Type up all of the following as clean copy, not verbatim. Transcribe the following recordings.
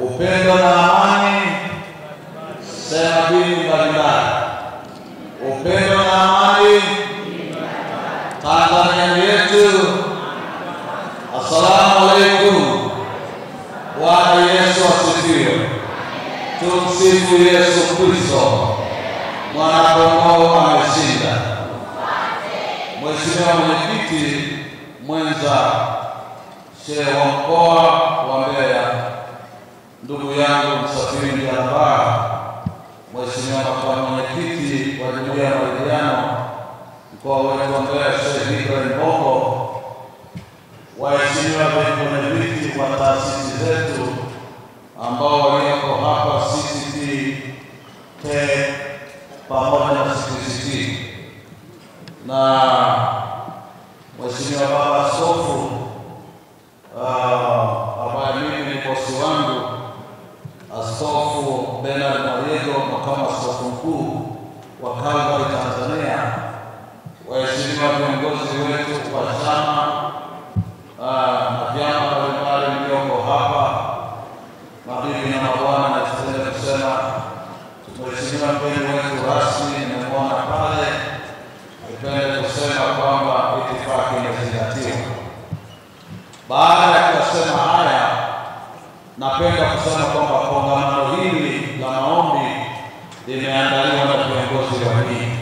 upendo na amani, sema dini mbalimbali. Upendo na amani, Tanzania yetu. Assalamu alaikum. Bwana Yesu asifiwe. Tumsifu Yesu Kristo. Mwana-kondoo ameshinda. Mheshimiwa Mwenyekiti mwenza, Shehe wa Mkoa wa Mbeya, ndugu yangu Msafiri Mjambaa, Mheshimiwa Makamu Mwenyekiti wa Jumuiya ya Maridhiano mkoa wetu wa Mbeya, Shehe Ibrahim Bongo, waheshimiwa viongozi wa taasisi zetu ambao walioko hapa, CCT, TEC pamoja na CCT, na Mheshimiwa Baba Askofu ambaye mimi ni bosi wangu, Askofu Bernard Mariego, makamu askofu mkuu wa Calvary Tanzania, waheshimiwa viongozi wetu wa chama na vyama mbalimbali mlioko hapa, mabibi na mabwana, na tutende kusema Mheshimiwa mgeni wetu rasmi nimemwona pale, nipende kusema kwamba itifaki imezingatiwa. Baada ya kusema haya, napenda kusema kwamba kongamano hili la maombi limeandaliwa na viongozi wa dini,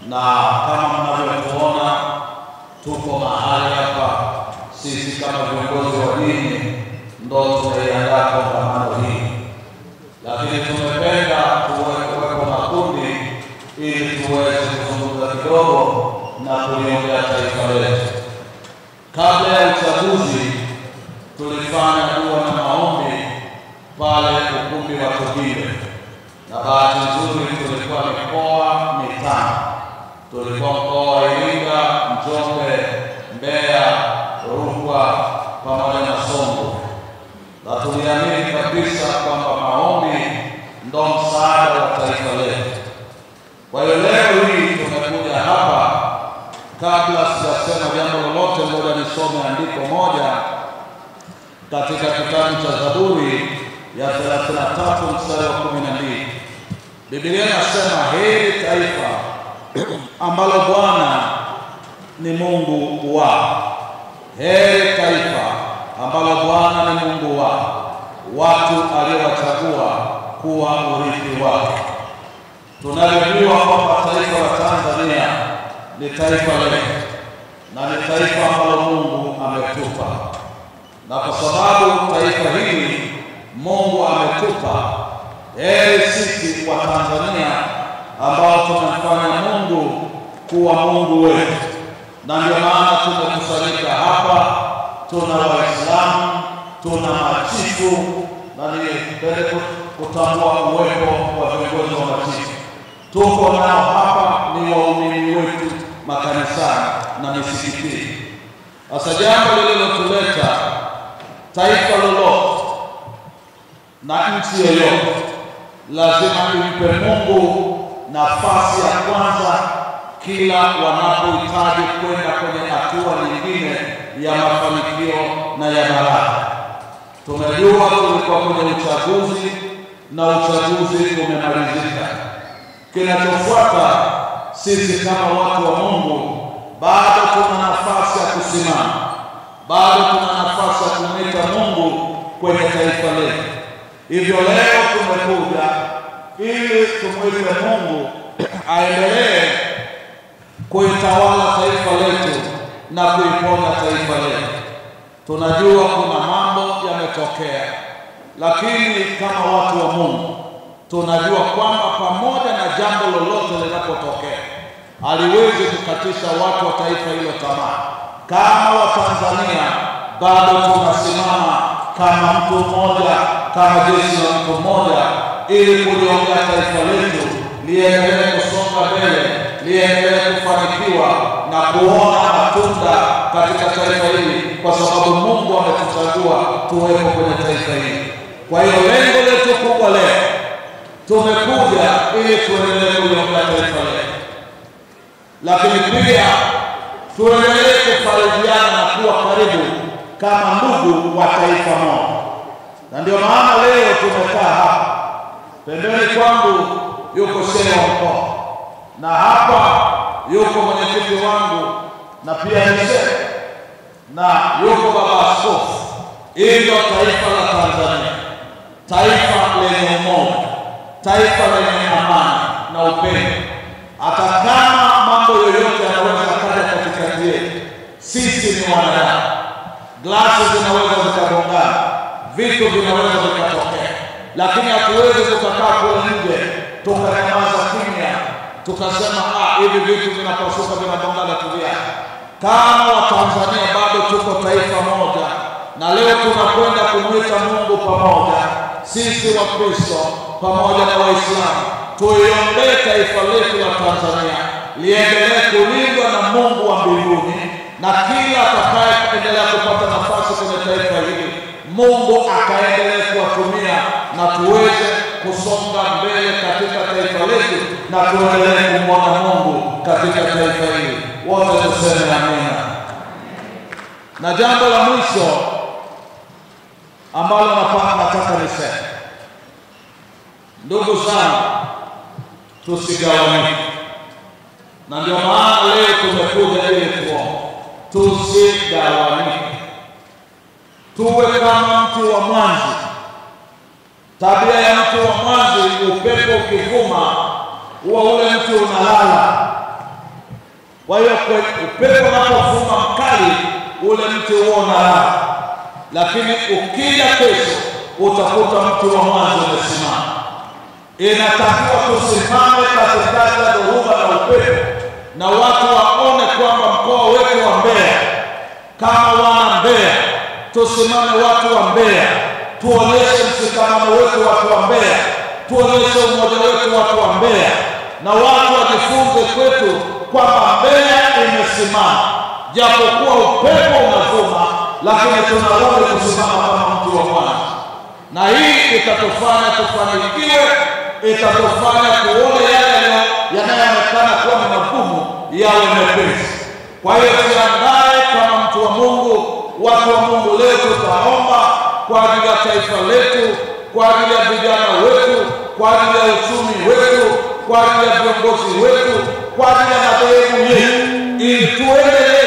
na kama mnavyotuona tuko mahali hapa, sisi kama viongozi wa dini ndio tunaiandaa kongamano hili, lakini tumependa kuwepo makundi ili tuweze kuzungumza kidogo na kuliombea taifa letu. Kabla ya uchaguzi tulifanya dua na maombi pale ukumbi wa Tubile, na bahati nzuri tulikuwa mikoa mitano. Tulikuwa mkoa wa Iringa, Njombe, Mbeya, Rukwa pamoja na Songwe, na tuliamini kabisa kwamba maombi ndio msaada wa taifa letu. Kwa hiyo leo hii tumekuja hapa, kabla sijasema jambo lolote, ngoja nisome andiko moja katika kitabu cha Zaburi ya 33 mstari wa 12. Biblia inasema, heri taifa ambalo Bwana ni Mungu wao. Heri taifa ambalo Bwana ni Mungu wao, watu aliowachagua kuwa urithi wake. Tunajua kwamba taifa la Tanzania ni taifa letu na ni taifa ambalo Mungu ametupa, na kwa sababu taifa hili Mungu ametupa, heri sisi wa Tanzania ambao tumemfanya Mungu kuwa Mungu wetu. Na ndio maana tumekusanyika hapa. Tuna Waislamu, tuna machifu, na nipende kutambua uwepo wa viongozi wa machifu. Tuko nao hapa, ni waumini wetu makanisani na misikitini. Sasa jambo lililotuleta taifa lolote na nchi yoyote, lazima impe Mungu nafasi ya kwanza kila wanapohitaji kwenda kwenye hatua nyingine ya mafanikio na ya baraka. Tumejua tulikuwa kwenye uchaguzi na uchaguzi umemalizika. Kinachofuata, sisi kama watu wa Mungu bado tuna nafasi ya kusimama, bado tuna nafasi ya kumwita Mungu kwenye taifa letu. Hivyo leo tumekuja ili tumwite Mungu aendelee kuitawala taifa letu na kuiponya taifa letu. Tunajua kuna mambo yametokea, lakini kama watu wa Mungu tunajua kwamba pamoja na jambo lolote linapotokea, haliwezi kukatisha watu wa taifa hilo tamaa. Kama Watanzania bado tunasimama kama mtu mmoja, kama jeshi la mtu mmoja, ili kuliombea taifa letu liendelee kusonga mbele, liendelee kufanikiwa na kuona matunda katika taifa hili, kwa sababu Mungu ametuchagua tuwepo kwenye taifa hili. Kwa hiyo lengo letu kubwa leo, tumekuja ili tuendelee kuliombea taifa letu, lakini pia tuendelee kufarijiana na kuwa karibu kama ndugu wa taifa moja. Na ndio maana leo tumekaa hapa. Pembeni kwangu yuko shehe wa mkoa, na hapa yuko mwenyekiti wangu na pia ni shehe, na yuko baba askofu. Hilo taifa la Tanzania, taifa lenye umoja, taifa lenye amani na upendo. Hata kama mambo yoyote yanaweza kuja katikati yetu, sisi ni wanadamu. Glasi zinaweza zikagongana, vitu vinaweza vikatokea, lakini hatuwezi kukaa kule nje tukanyamaza kimya tukasema hivi vitu vinapasuka vinagongana tulia. Kama Watanzania bado tuko taifa moja, na leo tunakwenda kumwita Mungu pamoja, sisi wa Kristo pamoja na Waislamu, tuiombee taifa letu la Tanzania liendelee kulindwa na Mungu wa mbinguni, na kila atakayeendelea kupata nafasi kwenye taifa hili, Mungu akaendelee kuwatumia na tuweze kusonga mbele katika taifa letu na tuendelee kumwona Mungu katika taifa hili. Wote tuseme amina. Na jambo la mwisho ambalo nataka niseme, ndugu zangu, tusigawanyike. Na ndio maana leo tumekuja ili tuombe, tusigawanyike. Tuwe kama mti wa mwanzi. Tabia ya mti wa mwanzi, upepo ukivuma huwa ule mti unalala. Kwa hiyo upepo unapovuma mkali, ule mti huwa unalala. Lakini ukija kesho utakuta mti wa mwanzi umesimama. Inatakiwa tusimame katikati ya dhoruba na upepo, na watu waone kwamba mkoa wetu wa Mbeya, kama wana Mbeya, tusimame watu wa Mbeya, tuonyeshe mshikamano wetu watu wa Mbeya, tuonyeshe umoja wetu watu wa Mbeya, na watu wajifunze kwetu kwamba Mbeya imesimama. Japokuwa upepo unavuma, lakini tunarudi kusimama kama mtu wa mwanzo. Na hii itatufanya tufanikiwe, itatufanya kuona yale yanayoonekana kuwa ni magumu yawe mepesi. Kwa hiyo tuandae kama mtu wa Mungu, watu wa Mungu. Leo tutaomba kwa ajili ya taifa letu, kwa ajili ya vijana wetu, kwa ajili ya uchumi wetu, kwa ajili ya viongozi wetu, kwa ajili ya madhehebu yetu, ili tuendelee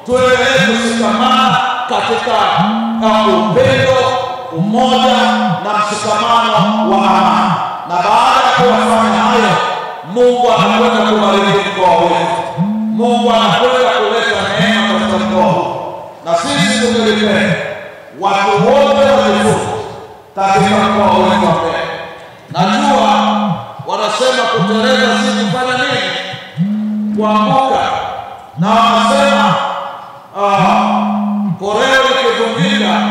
tuendelee kushikamana katika upendo, umoja na mshikamano wa amani. Na baada ya kufanya hayo, Mungu anakwenda kubariki mkoa wetu. Mungu anakwenda kuleta neema katika mkoa huu. Na sisi tungelipenda watu wote wajifunze katika mkoa wetu wa Mbeya. Najua wanasema kuteleza si kufanya nini? Kuanguka. Na wanasema koreo likivunjika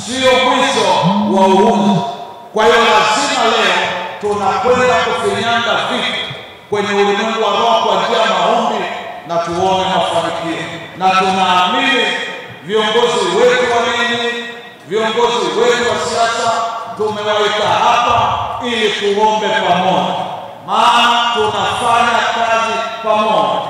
sio mwisho wa uhuru. Kwa hiyo lazima leo tunakwenda kufinyanga vitu kwenye ulimwengu wa roho kwa njia ya maombi na tuone mafanikio. Na tunaamini viongozi wetu wa dini, viongozi wetu wa siasa tumewaita hapa ili tuombe pamoja. Maana tunafanya kazi pamoja.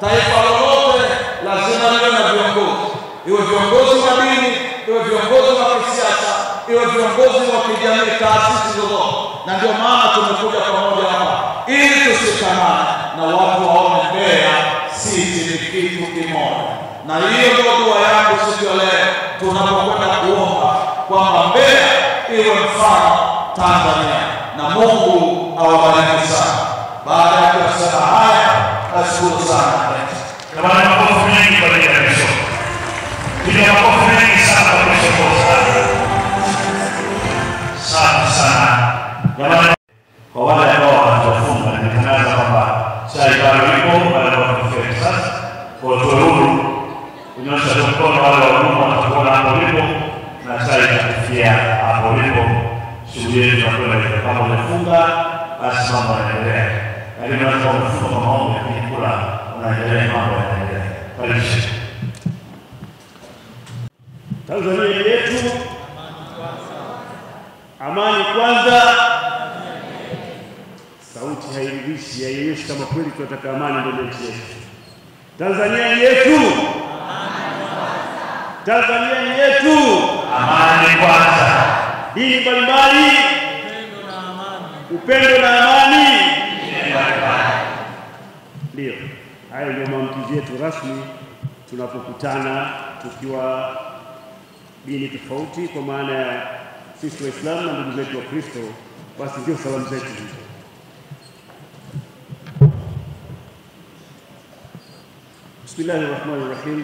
Taifa lolote lazima liwe na viongozi. Iwe viongozi wa dini, iwe viongozi wa kisiasa, iwe viongozi wa kijamii, taasisi zozote. Na ndio maana tumekuja pamoja hapa ili tushikamane na watu waone Mbeya sisi ni kitu kimoja. Na hiyo ndio dua yangu siku ya leo tunapokwenda kuomba kwamba Mbeya iwe mfano Tanzania. Na Mungu awabariki sana. Baada ya kusema haya, nashukuru sana. Jamani, makofi mengi kwa ajili ya Bishop. Piga makofi mengi sana kwa Bishop. Asante sana. Jamani, kwa wale ambao wanafunga nimetangaza kwamba chai bado ipo baada ya kufika sasa. Kwa hiyo huru unyosha mkono wale wahudumu watakuwa hapo lipo na chai itafikia hapo lipo. Shughuli yetu inakwenda kama umefunga basi mambo yanaendelea. Lakini unaweza kufunga kwa maombi na kula unaendelea mambo yanaendelea. Karibu. Tanzania yetu, amani kwanza. Sauti hairidhishi, haionyeshi kama kweli tunataka amani ndio nchi yetu. Tanzania yetu, Tanzania yetu, amani kwanza. Dini mbalimbali, upendo na amani. Ndio hayo ndio maamkizi yetu rasmi tunapokutana tukiwa dini tofauti, kwa maana ya sisi Waislamu na ndugu zetu wa Kristo. Basi ndio salamu zetu hizo. Bismillahirrahmanirrahim.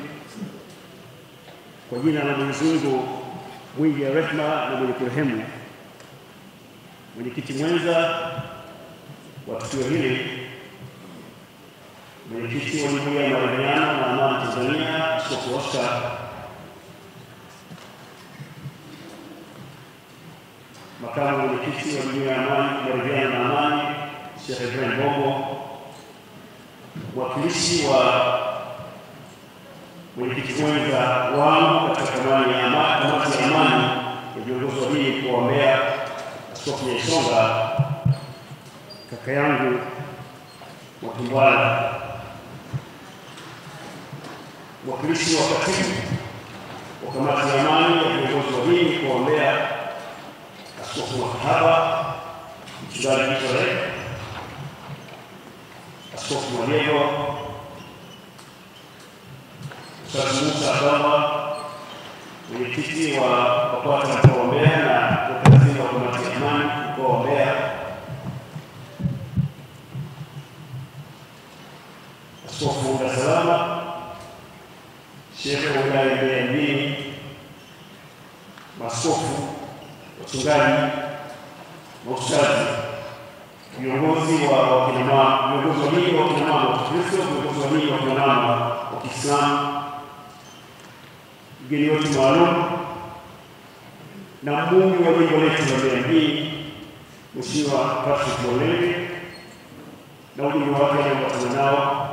Kwa jina la Mwenyezi Mungu mwingi wa rehema na mwenye kurehemu. Mwenyekiti mwenza wa tukio hili, mwenyekiti wa Jumuiya ya Maridhiano na Amani Tanzania, Askofu Oscar, makamu mwenyekiti wa Jumuiya ya Maridhiano na Amani Sheikh Ibrahim Bongo, mwakilishi wa mwenyekiti mwenza wangu katika kamati ya amani ya viongozi wa dini kwa Mbeya, Askofu Nyaisonga, kaka yangu Mwatumbala, mwakilishi wa katibu wa kamati ya amani ya viongozi wa dini kwa Mbeya, Askofu Mwahaba, Mchungaji Israel, Askofu Mwaliego, Ustadh Musa Abdalla, mwenyekiti wa BAKWATA mkoa wa Mbeya na mwenyekiti wa kamati ya amani mkoa wa Mbeya, Askofu Dar es Salaam, Sheikh wa wilaya ya Mbeya mjini, maaskofu, wachungaji, maustadhi, viongozi wa kina mama, viongozi wa dini wa kina mama wa Kristo, viongozi wa dini wa kina mama wa Kiislamu, mgeni wetu maalum na mbunge wa jimbo letu la Mbeya mjini, Mheshimiwa Patrick Mwalele na ujumbe wake walioambatana nao,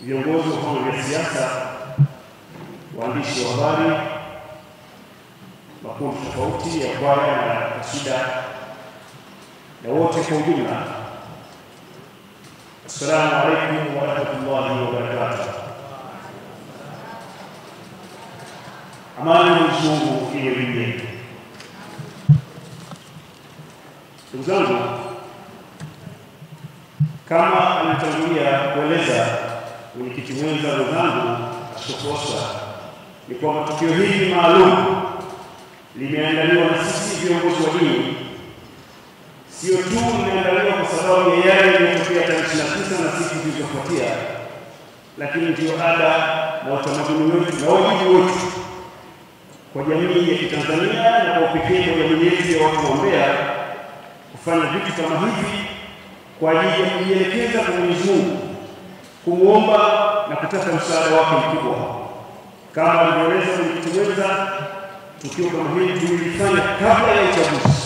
viongozi wa vyama vya siasa, waandishi wa habari, makundi tofauti ya kwaya na kasida na wote kwa ujumla. Assalamu alaikum wa rahmatullahi wa barakatuh. Amani ya Mwenyezi Mungu iwe juu yenu. Ndugu zangu, kama alitangulia kueleza mwenyekiti mwenza mwenzangu Askofu Oscar ni kwamba tukio hili maalum limeandaliwa na sisi viongozi wa dini. Sio tu limeandaliwa kwa sababu ya yale yaliyotokea tarehe 29 na siku zilizofuatia, lakini ndio ada na utamaduni wetu na wajibu wetu kwa jamii ya Kitanzania na kwa upekee kwa jamii yetu ya watu wa Mbeya kufanya vitu kama hivi kwa ajili ya kujielekeza kwa Mwenyezi Mungu, kumuomba na kutaka msaada wake mkubwa. Kama alivyoeleza mwenyekiti mwenza, tukio kama hili tulifanya kabla ya uchaguzi.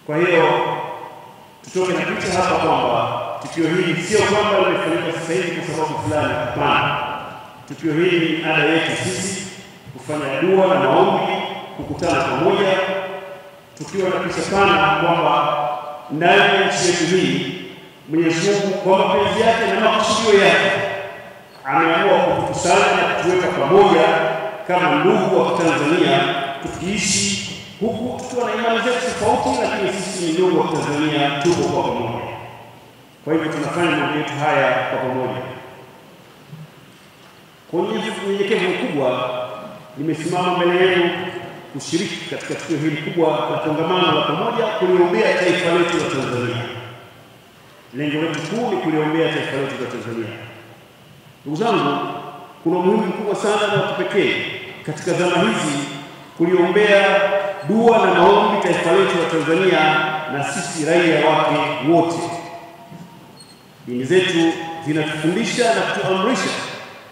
Kwa hiyo tutoke na picha hapa kwamba tukio hili sio kwamba limefanyika sasa hivi kwa sababu fulani. Hapana, tukio hili ni ada yetu sisi kufanya dua na maombi, kukutana pamoja, tukiwa na picha pana kwamba ndani ya nchi yetu hii Mwenyezi Mungu kwa mapenzi yake na makusudio yake ameamua kutukusanya na kutuweka pamoja kama ndugu wa Tanzania, tukiishi huku tukiwa na imani zetu tofauti, lakini sisi ni ndugu wa Tanzania, tuko kwa pamoja. Kwa hivyo tunafanya mambo yetu haya kwa pamoja. Kwa unyenyekevu mkubwa nimesimama mbele yenu kushiriki katika tukio hili kubwa la kongamano la pamoja kuliombea taifa letu la Tanzania. Lengo letu kuu ni kuliombea taifa letu la Tanzania. Ndugu zangu, kuna umuhimu mkubwa sana na kipekee katika zama hizi kuliombea dua na maombi taifa letu la Tanzania na sisi raia wake wote. Dini zetu zinatufundisha na kutuamrisha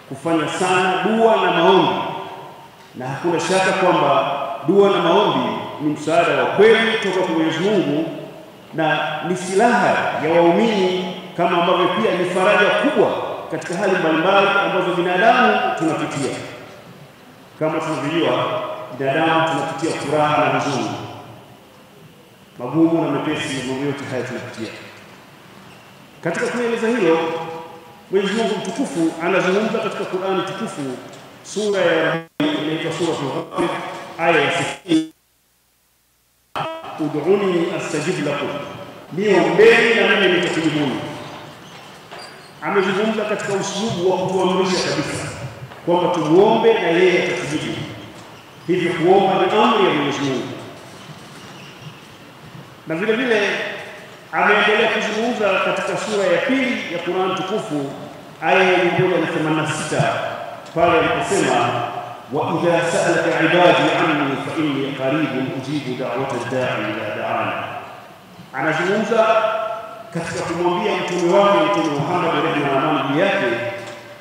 kufanya sana dua na maombi, na hakuna shaka kwamba dua na maombi ni msaada wa kweli kutoka kwa Mwenyezi Mungu na ni silaha ya waumini, kama ambavyo pia ni faraja kubwa katika hali mbalimbali ambazo binadamu tunapitia. Kama tunavyojua, binadamu tunapitia furaha na huzuni, magumu na mepesi, mambo yote haya tunapitia. Katika kueleza hilo, Mwenyezi Mungu mtukufu anazungumza katika Qur'ani tukufu, sura ya inaitwa Suratul Ghafir, aya ya 60, ud'uni astajib lakum, niombeni na mimi nitakujibuni. Amezungumza katika uslubu wa kutuamrisha kabisa kwamba tumuombe na yeye atatujibu. Hivyo kuomba ni amri ya Mwenyezi Mungu. Na vile vile ameendelea kuzungumza katika sura ya pili ya Qur'an tukufu, aya ya 186, pale aliposema wa idha sa'alaka ibadi anni fa inni qaribun ujibu da'wata ad-da'i idha da'ani. Anazungumza katika kumwambia mtume wake Mtume Muhammad rehma na amani yake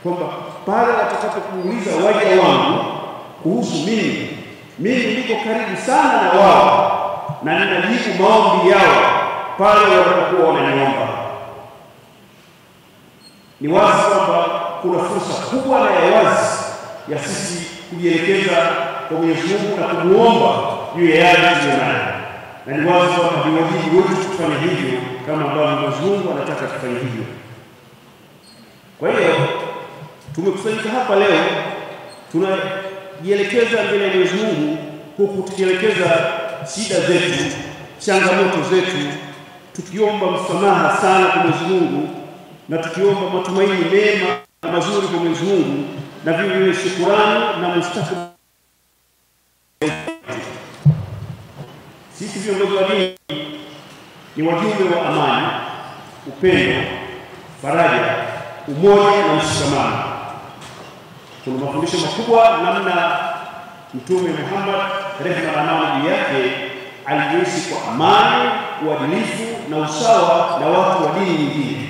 kwamba pale watakapokuuliza waja wangu kuhusu mimi niko karibu sana na wao na ninajibu maombi yao pale wanapokuwa wananiomba. Ni wazi kwamba kuna fursa kubwa na ya wazi ya sisi kujielekeza kwa Mwenyezi Mungu na kumuomba juu ya yale tuliyonayo, na ni wazi kwamba ni wajibu wetu kufanya hivyo kama ambavyo Mwenyezi Mungu anataka tufanye hivyo. Kwa hiyo tumekusanyika hapa leo, tunajielekeza mbele ya Mwenyezi Mungu huku tukielekeza shida zetu, changamoto zetu, tukiomba msamaha sana kwa Mwenyezi Mungu na tukiomba matumaini mema na mazuri kwa Mwenyezi Mungu, na vile vile shukrani na mustakabali. Sisi viongozi wa dini ni wajumbe wa amani, upendo, faraja, umoja na mshikamano. Kuna mafundisho makubwa namna Mtume Muhammad rehma na amani yake aliishi kwa amani, uadilifu na usawa na watu wa dini nyingine.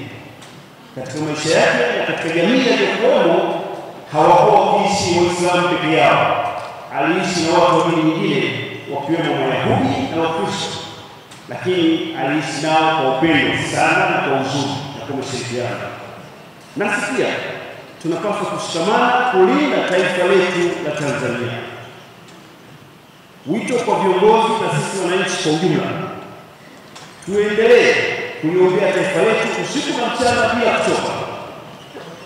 Katika maisha yake na katika jamii aliyokuwemo, hawakuwa wakiishi Waislamu peke yao. Aliishi na watu wa dini nyingine wakiwemo Wayahudi na Wakristo, lakini aliishi nao kwa upendo sana na kwa uzuri na kwa mashirikiano. Nasi pia tunapaswa kushikamana kulinda taifa letu la Tanzania. Wito kwa viongozi na sisi wananchi kwa ujumla, tuendelee kuliombea taifa letu usiku na mchana bila kuchoka.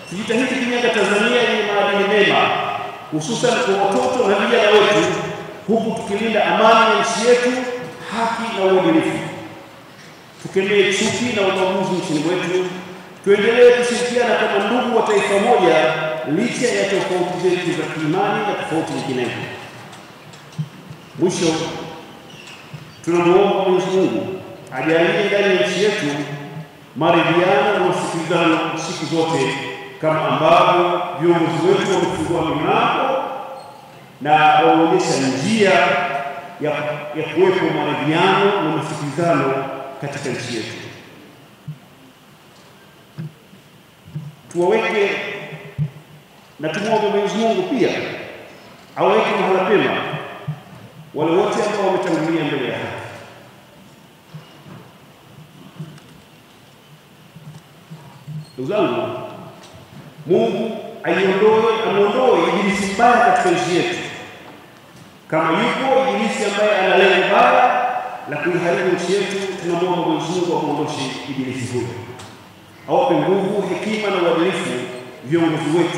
Tujitahidi kujenga Tanzania yenye maadili mema, hususan kwa watoto na vijana wetu, huku tukilinda amani ya nchi yetu, haki na uadilifu. Tukemee chuki na ubaguzi nchini mwetu. Tuendelee kushirikiana kama ndugu wa taifa moja licha ya tofauti zetu za kiimani na tofauti nyinginezo. Mwisho, tunamuomba Mwenyezi Mungu ajalie ndani ya nchi yetu maridhiano na usikilizano siku zote, kama ambavyo viongozi wetu wamefungua milango na waonyesha njia ya kuwepo maridhiano na usikilizano katika nchi yetu. Tuwaweke na tumuombe Mwenyezi Mungu pia aweke mahala pema wale wote ambao wametangulia mbele ya haki. Ndugu zangu, Mungu amuondoe ibilisi mbaya katika nchi yetu. Kama yupo ibilisi ambaye ana lengo baya la kuiharibu nchi yetu, tunamwomba Mwenyezi Mungu amuondoshe ibilisi huyo. Awape nguvu, hekima na uadilifu viongozi wetu.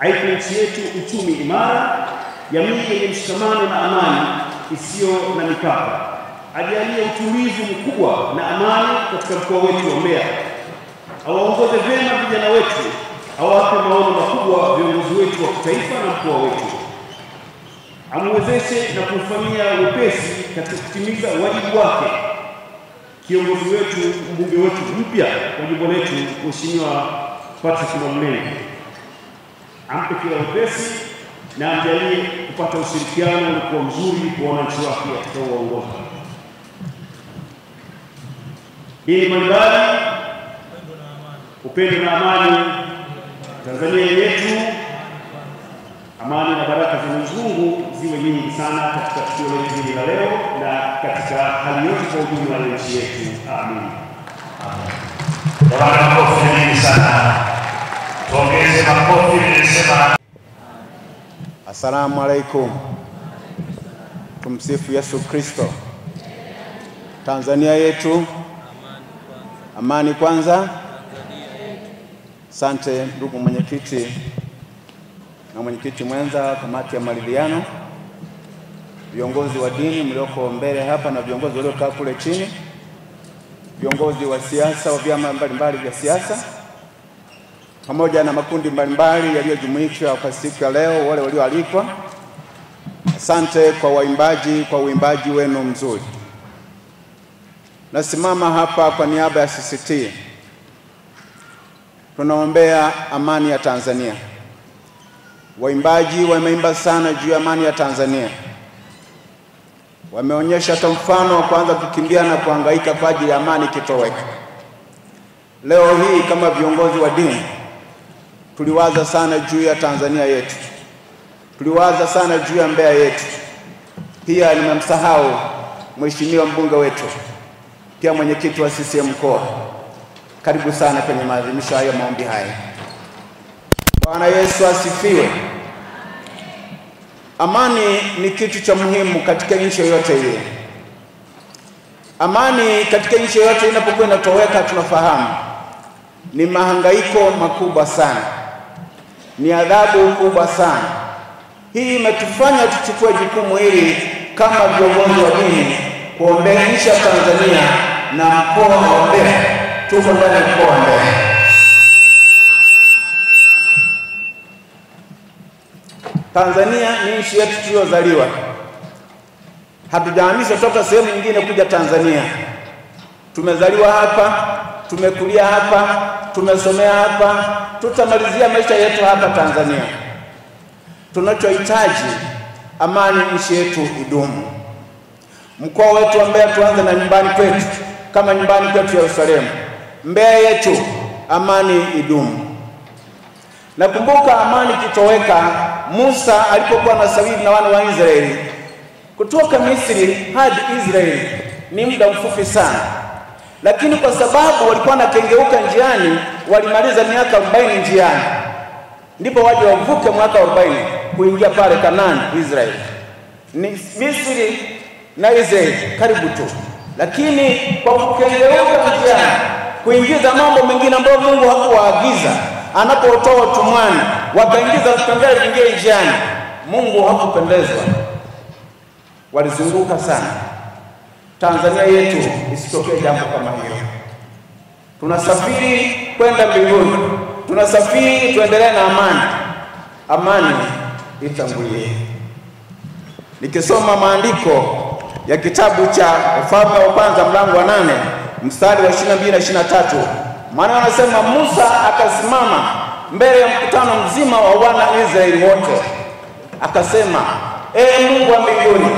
Aipe nchi yetu uchumi imara, jamii yenye mshikamano na amani isiyo na mipaka. Ajalie utulivu mkubwa na amani katika mkoa wetu wa Mbeya. Awaongoze vyema vijana wetu, awape maono makubwa viongozi wetu wa kitaifa na mkoa wetu. Amwezeshe na kumfanyia wepesi katika kutimiza wajibu wake kiongozi wetu, mbunge wetu mpya wa jimbo letu, Mheshimiwa Patrick Mwamnene. Ampe kila wepesi na amjalie kupata ushirikiano na kuwa mzuri kwa wananchi wake katika uongozi. Dini mbalimbali, upendo na amani Tanzania yetu, amani na baraka za Mwenyezi Mungu ziwe nyingi sana katika tukio letu hili la leo na katika hali yote kwa ujumla ya nchi yetu. Amin. Jamani, makofi mengi sana. Tuongeze makofi nilisema. Asalamu alaikum. Tumsifu Yesu Kristo. Tanzania yetu, amani kwanza. Asante ndugu mwenyekiti na mwenyekiti mwenza kamati ya maridhiano, viongozi wa dini mlioko mbele hapa na viongozi waliokaa kule chini, viongozi wa siasa wa vyama mbalimbali vya siasa, pamoja na makundi mbalimbali yaliyojumuishwa kwa siku ya leo, wale walioalikwa. Asante kwa waimbaji, kwa uimbaji wenu mzuri. Nasimama hapa kwa niaba ya CCT. Tunaombea amani ya Tanzania. Waimbaji wameimba sana juu ya amani ya Tanzania. Wameonyesha hata mfano wa kwanza kukimbia na kuhangaika kwa ajili ya amani kitoweka. Leo hii kama viongozi wa dini tuliwaza sana juu ya Tanzania yetu. Tuliwaza sana juu ya Mbeya yetu. Pia nimemsahau mheshimiwa mbunge wetu, pia mwenyekiti wa CCM mkoa. Karibu sana kwenye maadhimisho haya, maombi haya. Bwana Yesu asifiwe. Amani ni kitu cha muhimu katika nchi yoyote ile. Amani katika nchi yoyote inapokuwa inatoweka, tunafahamu ni mahangaiko makubwa sana, ni adhabu kubwa sana. Hii imetufanya tuchukue jukumu hili kama viongozi wa dini kuombea nchi ya Tanzania na mkoa wa Mbeya. Tuko ndani ya mkoa wa Mbeya. Tanzania ni nchi yetu tuliyozaliwa. Hatujahamishwa toka sehemu nyingine kuja Tanzania. Tumezaliwa hapa, tumekulia hapa, tumesomea hapa, tutamalizia maisha yetu hapa Tanzania. Tunachohitaji amani nchi yetu idumu. Mkoa wetu wa Mbeya tuanze na nyumbani kwetu, kama nyumbani kwetu Yerusalemu. Mbeya yetu amani idumu. Nakumbuka amani kitoweka, Musa alipokuwa anasafiri na wana wa Israeli kutoka Misri hadi Israeli ni muda mfupi sana, lakini kwa sababu walikuwa nakengeuka njiani, walimaliza miaka 40 njiani, ndipo waje wavuke mwaka 40 kuingia pale Kanaani, Israeli. Ni Misri na Israeli karibu tu, lakini kwa kukengeuka njiani, kuingiza mambo mengine ambayo Mungu hakuwaagiza, anapotoa utumwani wakaingiza vipengele vingine njiani, Mungu hakupendezwa. Walizunguka sana. Tanzania yetu isitokee jambo kama hilo. Tunasafiri kwenda mbinguni. tunasafiri, tuendelee na amani. Amani itangulie. Nikisoma maandiko ya kitabu cha Wafalme wa Kwanza mlango wa 8 mstari wa 22 na 23, maana anasema Musa akasimama mbele ya mkutano mzima wa wana Israeli wote, akasema, ee Mungu wa mbinguni,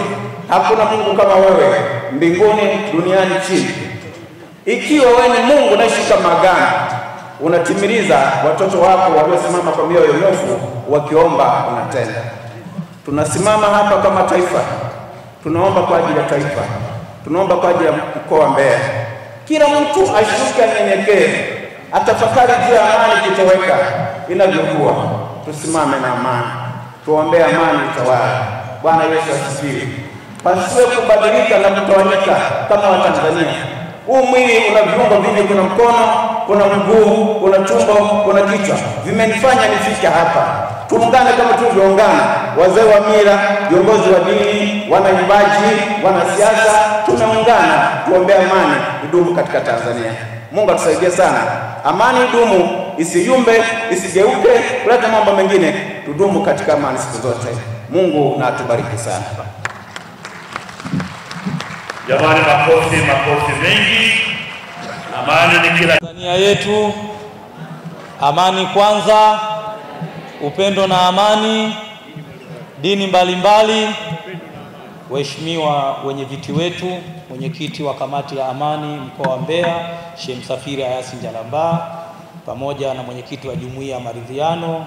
hakuna Mungu kama wewe mbinguni, duniani, chini. Ikiwa wewe ni Mungu unayeshika maagano, unatimiliza watoto wako waliosimama kwa mioyo nyofu wakiomba, unatenda. Tunasimama hapa kama taifa, tunaomba kwa ajili ya taifa, tunaomba kwa ajili ya mkoa wa Mbeya. Kila mtu ashuke, anyenyekee, atafakari juu ya amani kitoweka inavyokuwa. Tusimame na amani, tuombee amani itawala. Bwana Yesu asifiwe. Pasiwe kubadilika na kutawanyika kama Watanzania. Huu mwili una viungo vingi, kuna mkono, kuna mguu, kuna tumbo, kuna kichwa. Vimenifanya nifike hapa. Tuungane kama tulivyoungana, wazee wa mila, viongozi wa dini, wanaimbaji, wanasiasa, tumeungana tuombee amani idumu katika Tanzania. Mungu atusaidie sana. Amani idumu, isiyumbe, isigeuke kuleta mambo mengine. Tudumu katika amani siku zote. Mungu na atubariki sana. Jamani, makofi mengi. Amani ni kila Tanzania yetu. Amani kwanza, upendo na amani, dini mbalimbali. Waheshimiwa wenye viti wetu, mwenyekiti wa kamati ya amani mkoa wa Mbeya Sheikh Msafiri Ayasi Njalamba, pamoja na mwenyekiti wa jumuiya ya maridhiano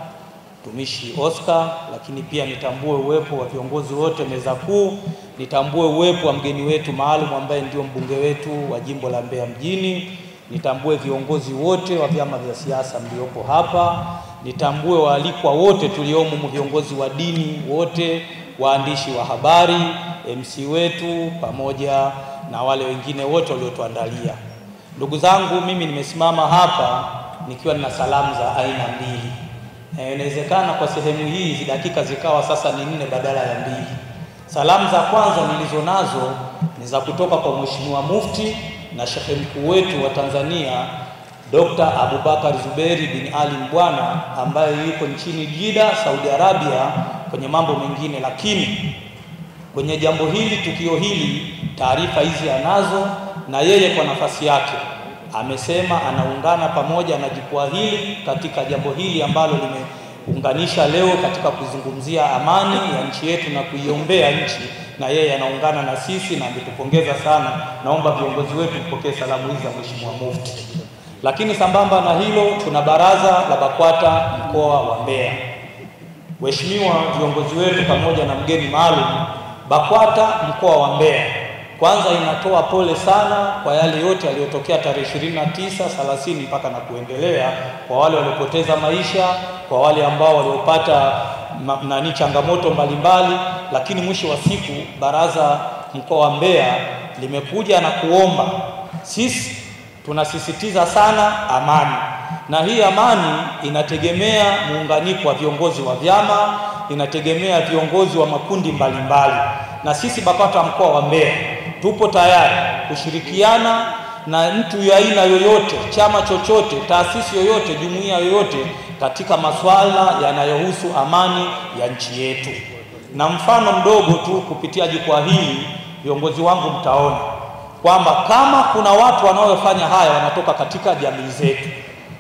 Tumishi Oscar, lakini pia nitambue uwepo wa viongozi wote meza kuu, nitambue uwepo wa mgeni wetu maalum ambaye ndio mbunge wetu wa jimbo la Mbeya mjini, nitambue viongozi wote wa vyama vya siasa mliopo hapa, nitambue waalikwa wote tuliomo, viongozi wa dini wote, waandishi wa habari, MC wetu, pamoja na wale wengine wote waliotuandalia. Ndugu zangu, mimi nimesimama hapa nikiwa na salamu za aina mbili. Inawezekana kwa sehemu hii hizi dakika zikawa sasa ni 4 badala ya 2. Salamu za kwanza nilizo nazo ni za kutoka kwa Mheshimiwa Mufti na Sheikh mkuu wetu wa Tanzania Dr. Abubakar Zuberi bin Ali Mbwana, ambaye yuko nchini Jeddah, Saudi Arabia kwenye mambo mengine, lakini kwenye jambo hili, tukio hili, taarifa hizi anazo, na yeye kwa nafasi yake amesema anaungana pamoja na jukwaa hili katika jambo hili ambalo limeunganisha leo katika kuzungumzia amani ya nchi yetu na kuiombea nchi, na yeye anaungana na sisi na ametupongeza sana. Naomba viongozi wetu mpokee salamu hizi za Mheshimiwa Mufti. Lakini sambamba na hilo, tuna baraza la BAKWATA mkoa wa Mbeya. Waheshimiwa viongozi wetu pamoja na mgeni maalum, BAKWATA mkoa wa Mbeya kwanza inatoa pole sana kwa yale yote yaliyotokea tarehe 29, 30 mpaka na kuendelea, kwa wale waliopoteza maisha, kwa wale ambao waliopata changamoto mbalimbali. Lakini mwisho wa siku baraza mkoa wa Mbeya limekuja na kuomba, sisi tunasisitiza sana amani, na hii amani inategemea muunganiko wa viongozi wa vyama, inategemea viongozi wa makundi mbalimbali, na sisi BAKWATA mkoa wa Mbeya tupo tayari kushirikiana na mtu ya aina yoyote, chama chochote, taasisi yoyote, jumuiya yoyote katika masuala yanayohusu amani ya nchi yetu. Na mfano mdogo tu kupitia jukwaa hili, viongozi wangu, mtaona kwamba kama kuna watu wanaofanya haya wanatoka katika jamii zetu.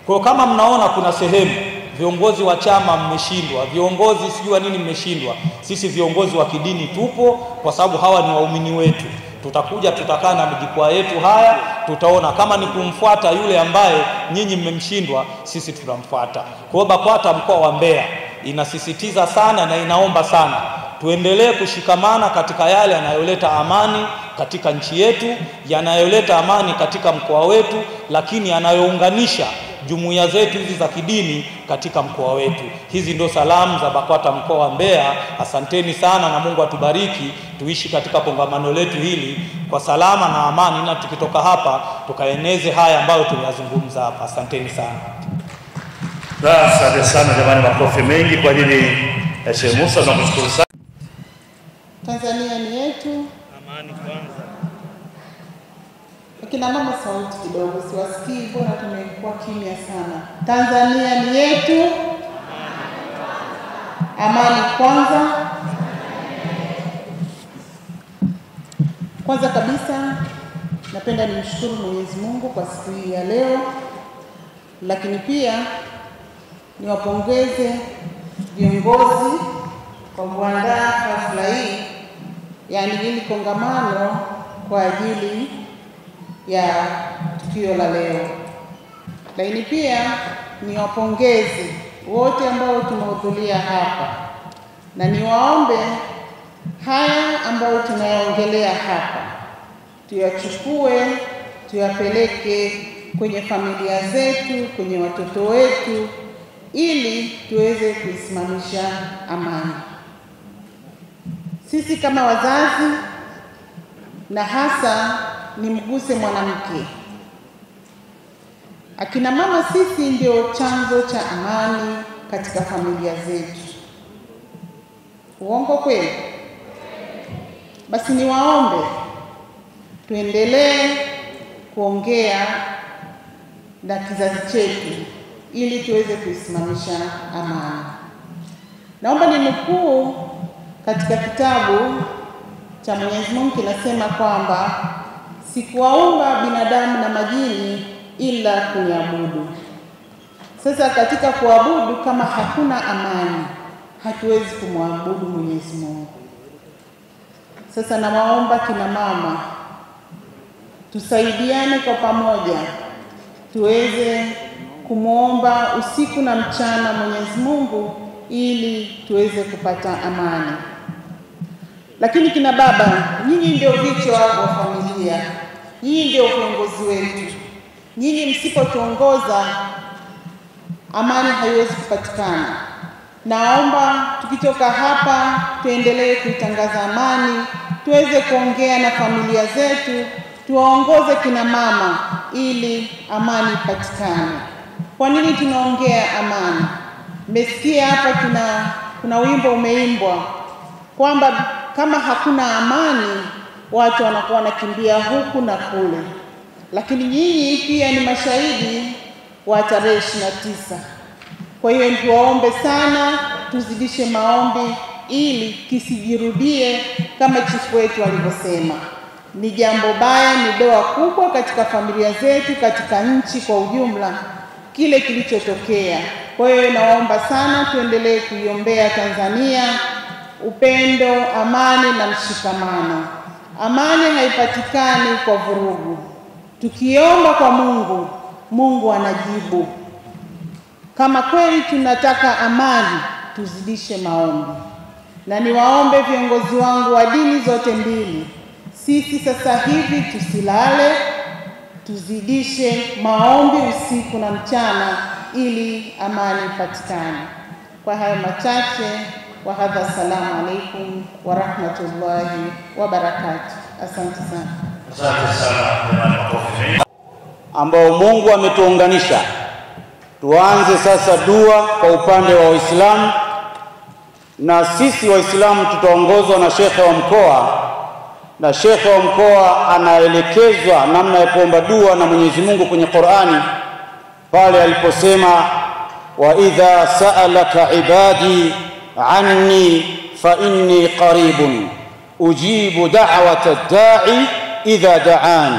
Kwa kama mnaona kuna sehemu viongozi wa chama mmeshindwa, viongozi sijua nini mmeshindwa, sisi viongozi wa kidini tupo, kwa sababu hawa ni waumini wetu. Tutakuja, tutakaa na majukwaa yetu haya, tutaona kama ni kumfuata yule ambaye nyinyi mmemshindwa, sisi tutamfuata. Kwa hiyo BAKWATA mkoa wa Mbeya inasisitiza sana na inaomba sana tuendelee kushikamana katika yale yanayoleta amani katika nchi yetu, yanayoleta amani katika mkoa wetu, lakini yanayounganisha jumuiya zetu hizi za kidini katika mkoa wetu. Hizi ndo salamu za BAKWATA mkoa wa Mbeya. Asanteni sana na Mungu atubariki, tuishi katika kongamano letu hili kwa salama na amani, na tukitoka hapa tukaeneze haya ambayo tumeyazungumza hapa. Asanteni sana. Asante sana jamani, makofi mengi kwa ajili ya Sheikh Musa. Tunashukuru sana. Tanzania ni yetu. Amani kwanza. Akina mama sauti kidogo, siwasikii, mbona tumekuwa kimya sana. Tanzania ni yetu. Amani kwanza. Kwanza kabisa napenda nimshukuru Mwenyezi Mungu kwa siku hii ya leo, lakini pia niwapongeze viongozi kwa kuandaa hafla hii, yani hili kongamano kwa ajili ya tukio la leo. Lakini pia niwapongeze wote ambao tumehudhuria hapa, na niwaombe haya ambayo tunayaongelea hapa tuyachukue, tuyapeleke kwenye familia zetu, kwenye watoto wetu, ili tuweze kuisimamisha amani. Sisi kama wazazi, na hasa nimguse mwanamke, akina mama sisi ndio chanzo cha amani katika familia zetu. Uongo kweli? Basi niwaombe tuendelee kuongea na kizazi chetu ili tuweze kuisimamisha amani. Naomba ninukuu katika kitabu cha Mwenyezi Mungu, kinasema kwamba sikuwaumba binadamu na majini ila kuniabudu. Sasa katika kuabudu, kama hakuna amani, hatuwezi kumwabudu Mwenyezi Mungu. Sasa nawaomba kina mama tusaidiane kwa pamoja, tuweze kumuomba usiku na mchana Mwenyezi Mungu ili tuweze kupata amani. Lakini kina baba, nyinyi ndio vichwa wa familia, nyinyi ndio viongozi wetu. Nyinyi msipotuongoza, amani haiwezi kupatikana. Naomba tukitoka hapa tuendelee kuitangaza amani, tuweze kuongea na familia zetu, tuwaongoze kina mama ili amani ipatikane. Kwa nini tunaongea amani? Mmesikia hapa kuna wimbo umeimbwa kwamba kama hakuna amani watu wanakuwa wanakimbia huku na kule. Lakini nyinyi pia ni mashahidi wa tarehe 29. Kwa hiyo tuwaombe sana, tuzidishe maombi ili kisijirudie kama chifu wetu alivyosema. Ni jambo baya, ni doa kubwa katika familia zetu, katika nchi kwa ujumla, kile kilichotokea. Kwa hiyo naomba sana tuendelee kuiombea Tanzania, upendo, amani na mshikamano. Amani haipatikani kwa vurugu. Tukiomba kwa Mungu, Mungu anajibu. Kama kweli tunataka amani, tuzidishe maombi. Na niwaombe viongozi wangu wa dini zote mbili, sisi sasa hivi tusilale, tuzidishe maombi usiku na mchana ili amani ipatikane. Kwa hayo machache, wa hadha, assalamu alaikum wa rahmatullahi wa barakatuh. Asante sana. Asante sana ambao Mungu ametuunganisha. Tuanze sasa dua kwa upande wa Waislamu, na sisi Waislamu tutaongozwa na shekhe wa mkoa, na shekhe wa mkoa anaelekezwa namna ya kuomba dua na Mwenyezi Mungu kwenye Qur'ani pale aliposema, wa idha sa'alaka ibadi anni fa inni qaribun ujibu da'wata ad-da'i idha da'an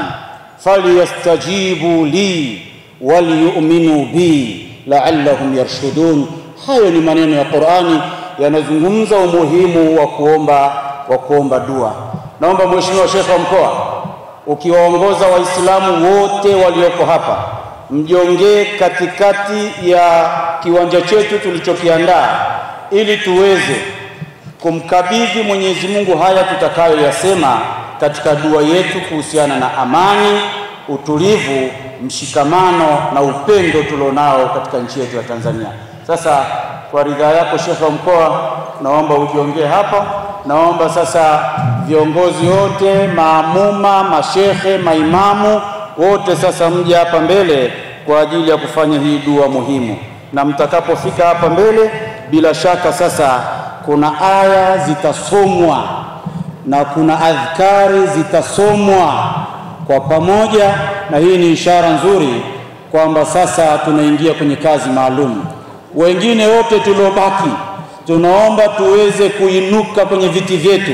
falyastajibu li waliyu'minu bi la'allahum yarshudun. Hayo ni maneno ya Qur'ani yanazungumza umuhimu wa kuomba dua. Naomba Mheshimiwa Sheikh wa mkoa, ukiwaongoza Waislamu wote walioko hapa, mjongee katikati ya kiwanja chetu tulichokiandaa ili tuweze kumkabidhi Mwenyezi Mungu haya tutakayoyasema katika dua yetu kuhusiana na amani, utulivu, mshikamano na upendo tulionao katika nchi yetu ya Tanzania. Sasa kwa ridhaa yako Sheikh wa mkoa, naomba ujiongee hapa. Naomba sasa viongozi wote, maamuma, mashehe, maimamu wote sasa mje hapa mbele kwa ajili ya kufanya hii dua muhimu. Na mtakapofika hapa mbele, bila shaka sasa kuna aya zitasomwa na kuna adhkari zitasomwa kwa pamoja, na hii ni ishara nzuri kwamba sasa tunaingia kwenye kazi maalum. Wengine wote tuliobaki tunaomba tuweze kuinuka kwenye viti vyetu.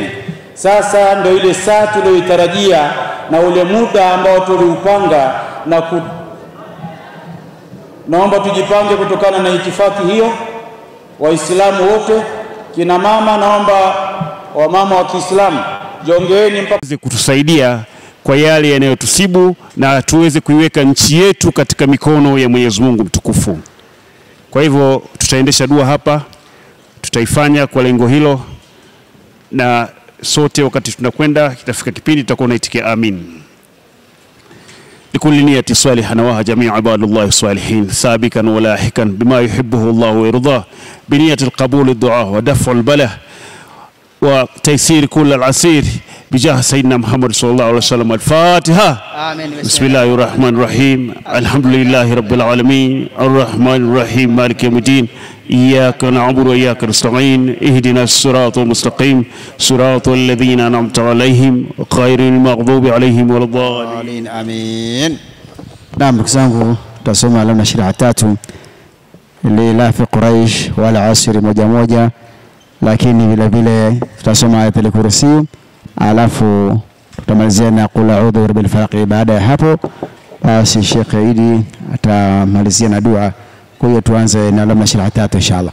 Sasa ndio ile saa tuliyoitarajia na ule muda ambao tuliupanga, na naomba tujipange kutokana na itifaki hiyo. Waislamu wote, kina mama, naomba wamama wa Kiislamu jongeeni mpaka kutusaidia kwa yale yanayotusibu na tuweze kuiweka nchi yetu katika mikono ya Mwenyezi Mungu mtukufu. Kwa hivyo tutaendesha dua hapa, tutaifanya kwa lengo hilo, na sote wakati tunakwenda kitafika kipindi tutakuwa tunaitikia amin. لكل نية صالحة نواها جميع عباد الله الصالحين سابقا ولاحقا بما يحبه الله ويرضاه بنية القبول الدعاء ودفع البلاء وتيسير كل العسير بجاه سيدنا محمد صلى الله عليه وسلم. الفاتحة. آمين. بسم الله الرحمن الرحيم. الحمد لله رب العالمين الرحمن الرحيم مالك يوم الدين إياك نعبد وإياك نستعين اهدنا الصراط المستقيم صراط الذين أنعمت عليهم غير المغضوب عليهم ولا الضالين. آمين. نعم بكزangu tutasoma alama 23 lila fi Quraish wala asri moja moja, lakini vile vile tutasoma ayatul kursi, alafu tutamalizia na qul a'udhu birabbil falaq. Baada ya hapo basi Sheikh Idi atamalizia na dua. Kwa hiyo tuanze na alama 23 inshallah.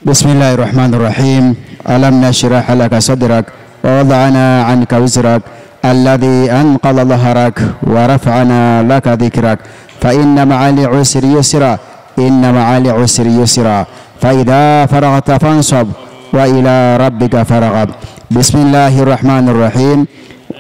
Bismillahir Rahmanir Rahim. Alam nashrah laka sadrak wa wada'na 'anka wizrak alladhi anqadha dhahrak wa rafa'na laka dhikrak fa inna ma'al 'usri yusra inna ma'al 'usri yusra fa idha faraghta fansab wa ila rabbika farghab. Bismillahir Rahmanir Rahim.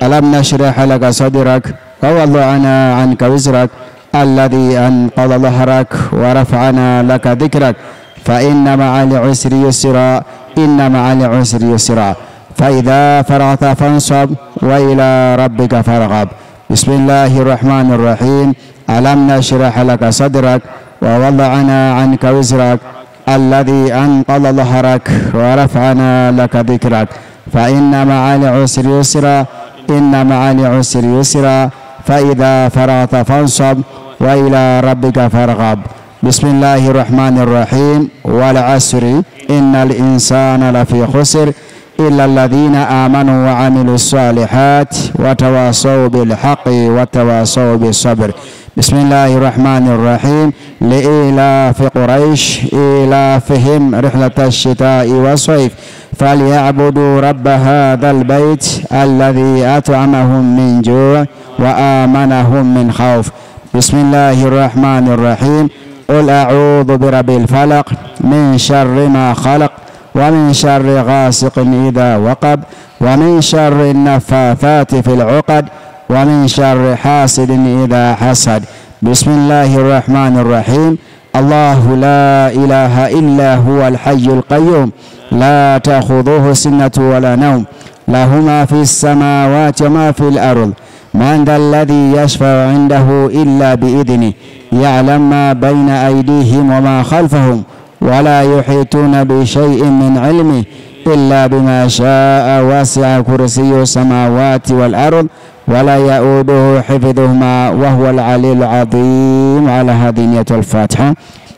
Alam nashrah laka sadrak wa wada'na 'anka wizrak الذي أنقض ظهرك ورفعنا لك ذكرك فإن مع العسر يسرا إن مع العسر يسرا فإذا فرغت فانصب وإلى ربك فارغب. بسم الله الرحمن الرحيم. ألم نشرح لك صدرك ووضعنا عنك وزرك الذي أنقض ظهرك ورفعنا لك ذكرك فإن مع العسر يسرا إن مع العسر يسرا فإذا فرغت فانصب وإلى ربك فارغب. بسم الله الرحمن الرحيم. والعصر إن الإنسان لفي خسر إلا الذين آمنوا وعملوا الصالحات وتواصوا بالحق وتواصوا بالصبر. بسم الله الرحمن الرحيم. لإيلاف قريش إيلافهم رحلة الشتاء والصيف فليعبدوا رب هذا البيت الذي أطعمهم من جوع وآمنهم من خوف. بسم الله الرحمن الرحيم. قل أعوذ برب الفلق من شر ما خلق ومن شر غاسق إذا وقب ومن شر النفاثات في العقد ومن شر حاسد إذا حسد. بسم الله الرحمن الرحيم. الله لا إله إلا هو الحي القيوم لا تأخذه سنة ولا نوم له ما في السماوات وما في الأرض من ذا الذي يشفع عنده إلا بإذنه يعلم ما بين أيديهم وما خلفهم ولا يحيطون بشيء من علمه إلا بما شاء واسع كرسي السماوات والأرض ولا يؤوده حفظهما وهو العلي العظيم. على هذه نية الفاتحة.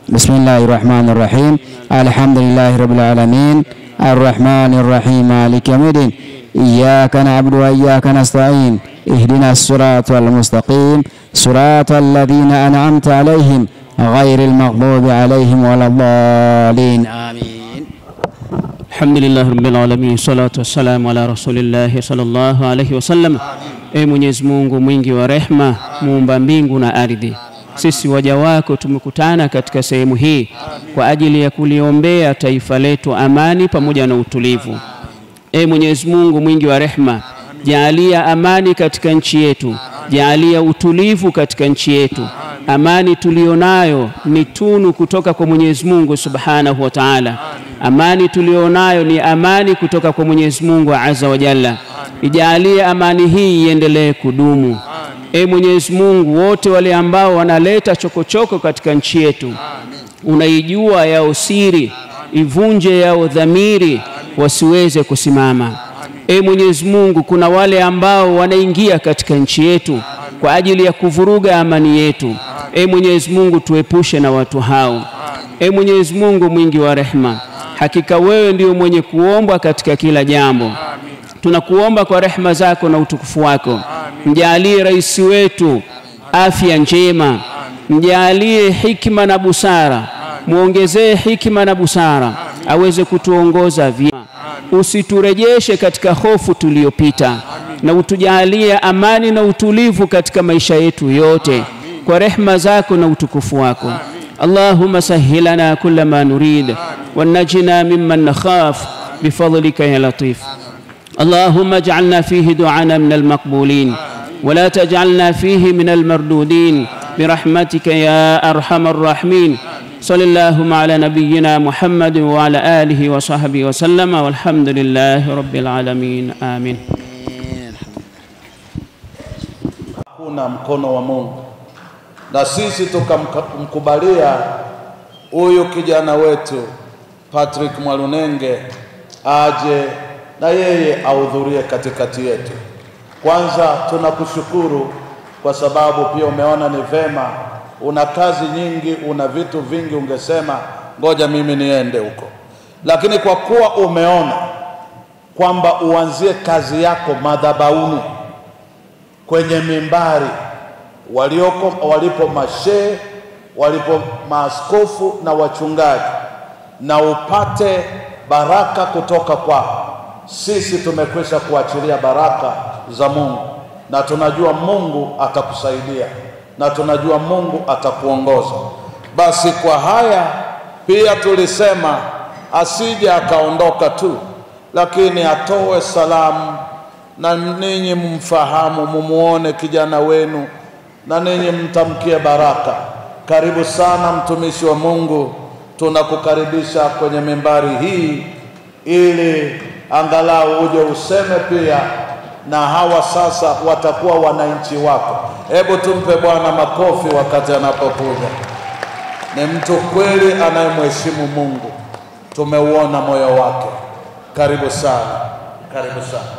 بسم الله الرحمن الرحيم. الحمد لله رب العالمين الرحمن الرحيم مالك يوم الدين إياك نعبد وإياك نستعين اهدنا الصراط المستقيم صراط الذين أنعمت عليهم غير المغضوب عليهم ولا الضالين. آمين. الحمد لله رب العالمين صلاة والسلام على رسول الله صلى الله عليه وسلم. Mwenyezi Mungu mwingi wa rehema, muumba mbingu na ardhi, sisi waja wako tumekutana katika sehemu hii kwa ajili ya kuliombea taifa letu amani pamoja na utulivu. Mwenyezi Mungu mwingi wa rehema, jaalia amani katika nchi yetu, jaalia utulivu katika nchi yetu. Amani tulionayo ni tunu kutoka kwa Mwenyezi Mungu Subhanahu wa Ta'ala. Amani tulionayo ni amani kutoka kwa Mwenyezi Mungu Azza wa Jalla. Ijalie amani hii iendelee kudumu. Mwenyezi Mungu, wote wale ambao wanaleta chokochoko katika nchi yetu, unaijua yao siri, ivunje yao dhamiri, wasiweze kusimama. Mwenyezi Mungu, kuna wale ambao wanaingia katika nchi yetu kwa ajili ya kuvuruga amani yetu. Mwenyezi Mungu tuepushe na watu hao. Mwenyezi Mungu mwingi wa rehema, hakika wewe ndio mwenye kuombwa katika kila jambo. Tunakuomba kwa rehema zako na utukufu wako, mjalie rais wetu afya njema, mjalie hikima na busara, muongezee hikima na busara, aweze kutuongoza vyema. Usiturejeshe katika hofu tuliyopita, na utujalie amani na utulivu katika maisha yetu yote kwa rehema zako na utukufu wako. Allahumma sahhil lana kulla ma nurid wa najina mimman nakhaf bifadlika ya latif. اللهم اجعلنا فيه دعانا من المقبولين ولا تجعلنا فيه من المردودين برحمتك يا أرحم الراحمين. صلى اللهم على نبينا محمد وعلى آله وصحبه وسلم والحمد لله رب العالمين آمين. Kuna mkono wa Mungu, na sisi tukamkubalia huyu kijana wetu Patrick Mwalunenge aje na yeye ahudhurie katikati yetu. Kwanza tunakushukuru kwa sababu pia umeona ni vema, una kazi nyingi, una vitu vingi, ungesema ngoja mimi niende huko, lakini kwa kuwa umeona kwamba uanzie kazi yako madhabahuni, kwenye mimbari walipo mashehe, walipo maaskofu na wachungaji, na upate baraka kutoka kwao. Sisi tumekwisha kuachilia baraka za Mungu, na tunajua Mungu atakusaidia, na tunajua Mungu atakuongoza. Basi kwa haya pia tulisema asije akaondoka tu, lakini atoe salamu, na ninyi mfahamu, mumuone kijana wenu, na ninyi mtamkie baraka. Karibu sana mtumishi wa Mungu, tunakukaribisha kwenye mimbari hii ili angalau uje useme pia, na hawa sasa watakuwa wananchi wako. Hebu tumpe Bwana makofi wakati anapokuja. Ni mtu kweli anayemheshimu Mungu, tumeuona moyo wake. Karibu sana, karibu sana.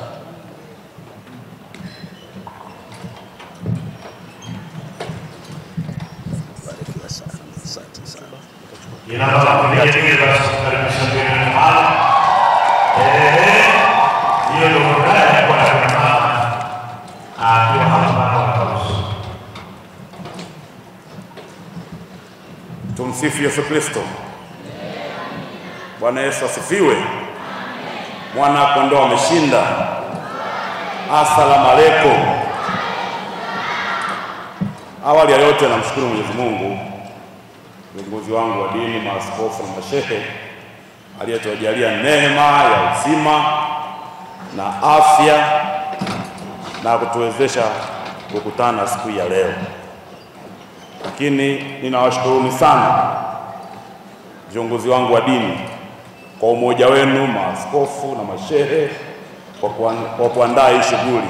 Tumsifu Yesu Kristo. Bwana Yesu asifiwe. Mwana kondoo ameshinda. Asalamu alaykum. Awali ya yote namshukuru Mwenyezi Mungu, viongozi wangu wa dini, maaskofu na mashehe, aliyetujalia neema ya uzima na afya na kutuwezesha kukutana siku ya leo. Lakini ninawashukuruni sana viongozi wangu wa dini kwa umoja wenu, maaskofu na mashehe, kwa kuandaa hii shughuli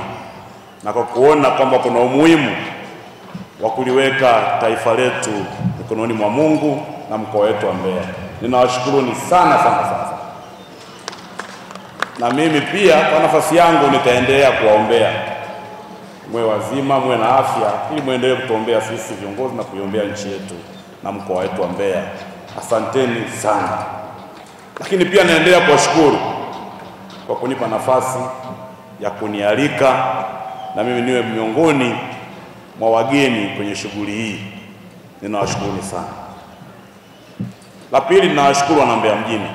na kwa kuona kwamba kuna umuhimu wa kuliweka taifa letu mikononi mwa Mungu na mkoa wetu wa Mbeya. Ninawashukuruni sana sana sana. Na mimi pia kwa nafasi yangu nitaendelea kuwaombea mwe wazima, mwe na afya, ili muendelee kutuombea sisi viongozi na kuiombea nchi yetu na mkoa wetu wa Mbeya. Asanteni sana. Lakini pia naendelea kuwashukuru kwa kunipa nafasi ya kunialika na mimi niwe miongoni mwa wageni kwenye shughuli hii. Ninawashukuru sana. La pili, ninawashukuru wana Mbeya mjini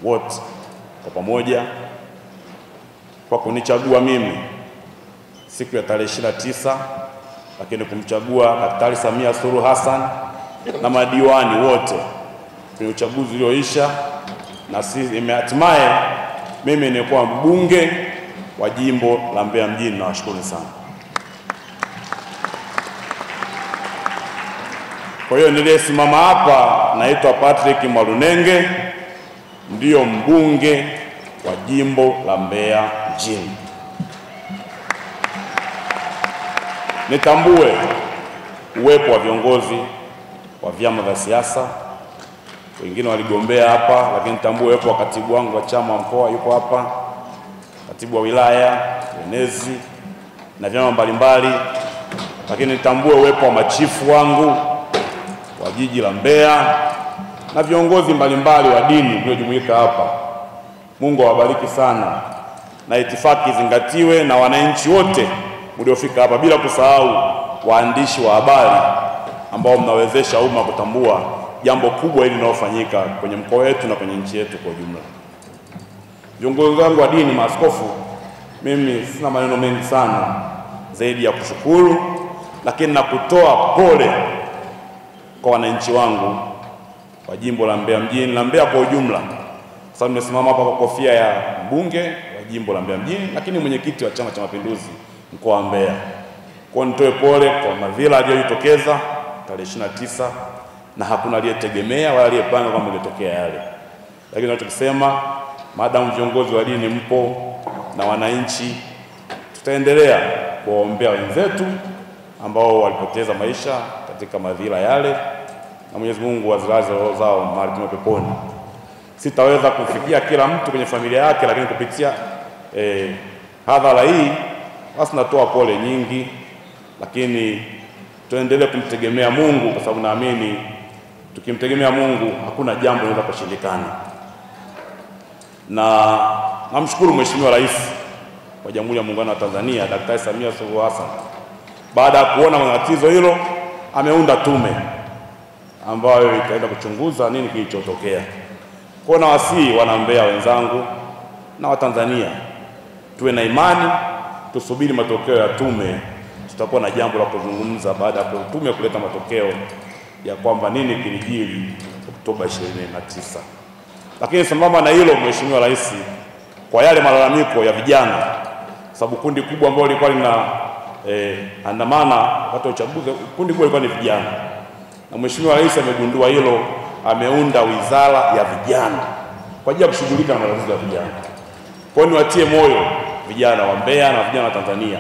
wote kwa pamoja kwa kunichagua mimi siku ya tarehe 29, lakini kumchagua Daktari Samia Suluhu Hassan na madiwani wote kwenye uchaguzi ulioisha, na sisi hatimaye mimi nilikuwa mbunge wa jimbo la Mbeya mjini. Nawashukuru sana. Kwa hiyo niliyesimama hapa naitwa Patrick Mwalunenge, ndiyo mbunge wa jimbo la Mbeya mjini. Nitambue uwepo wa viongozi wa vyama vya siasa, wengine waligombea hapa, lakini nitambue uwepo wa katibu wangu wa chama mkoa yuko hapa, katibu wa wilaya, wenezi, na vyama mbalimbali, lakini nitambue uwepo wa machifu wangu wa jiji la Mbeya na viongozi mbalimbali wa dini mliojumuika hapa. Mungu awabariki sana, na itifaki zingatiwe na wananchi wote mliofika hapa, bila kusahau waandishi wa habari ambao mnawezesha umma kutambua jambo kubwa hili linalofanyika kwenye mkoa wetu na kwenye nchi yetu kwa ujumla. Viongozi wangu wa dini, maaskofu, mimi sina maneno mengi sana zaidi ya kushukuru, lakini na kutoa pole kwa wananchi wangu wa jimbo la Mbeya mjini na Mbeya kwa ujumla. Sasa nimesimama hapa kwa kofia ya mbunge wa jimbo la Mbeya mjini, lakini mwenyekiti wa Chama cha Mapinduzi mkoa wa Mbeya. Kwa nitoe pole kwa madhila yaliyotokeza tarehe 29, na hakuna aliyetegemea wala aliyepanga kama ingetokea yale. Lakini tunachosema, maadamu viongozi wa dini mpo na wananchi, tutaendelea kuwaombea wenzetu ambao walipoteza maisha katika madhila yale, na Mwenyezi Mungu azilaze roho zao mahali pema peponi. Sitaweza kufikia kila mtu kwenye familia yake, lakini kupitia hadhara hii basi natoa pole nyingi, lakini tuendelee kumtegemea Mungu, kwa sababu naamini tukimtegemea Mungu hakuna jambo linaweza kushindikana. Na namshukuru Mheshimiwa Rais wa Jamhuri ya Muungano wa Tanzania Daktari Samia Suluhu Hassan, baada ya kuona matatizo hilo ameunda tume ambayo itaenda kuchunguza nini kilichotokea. Kwa na wasii wana Mbeya wenzangu na Watanzania, tuwe na imani, tusubiri matokeo ya tume. Tutakuwa na jambo la kuzungumza baada ya tume kuleta matokeo ya kwamba nini kilijiri Oktoba 29. Lakini sambamba na hilo, Mheshimiwa Rais, kwa yale malalamiko ya vijana, sababu kundi kubwa ambalo lilikuwa lina andamana wakati wa uchaguzi, kundi kubwa lilikuwa ni vijana, na Mheshimiwa Rais amegundua hilo, ameunda wizara ya vijana kwa ajili ya kushughulika na matatizo ya vijana. Kwa hiyo niwatie moyo vijana wa Mbeya na vijana wa Tanzania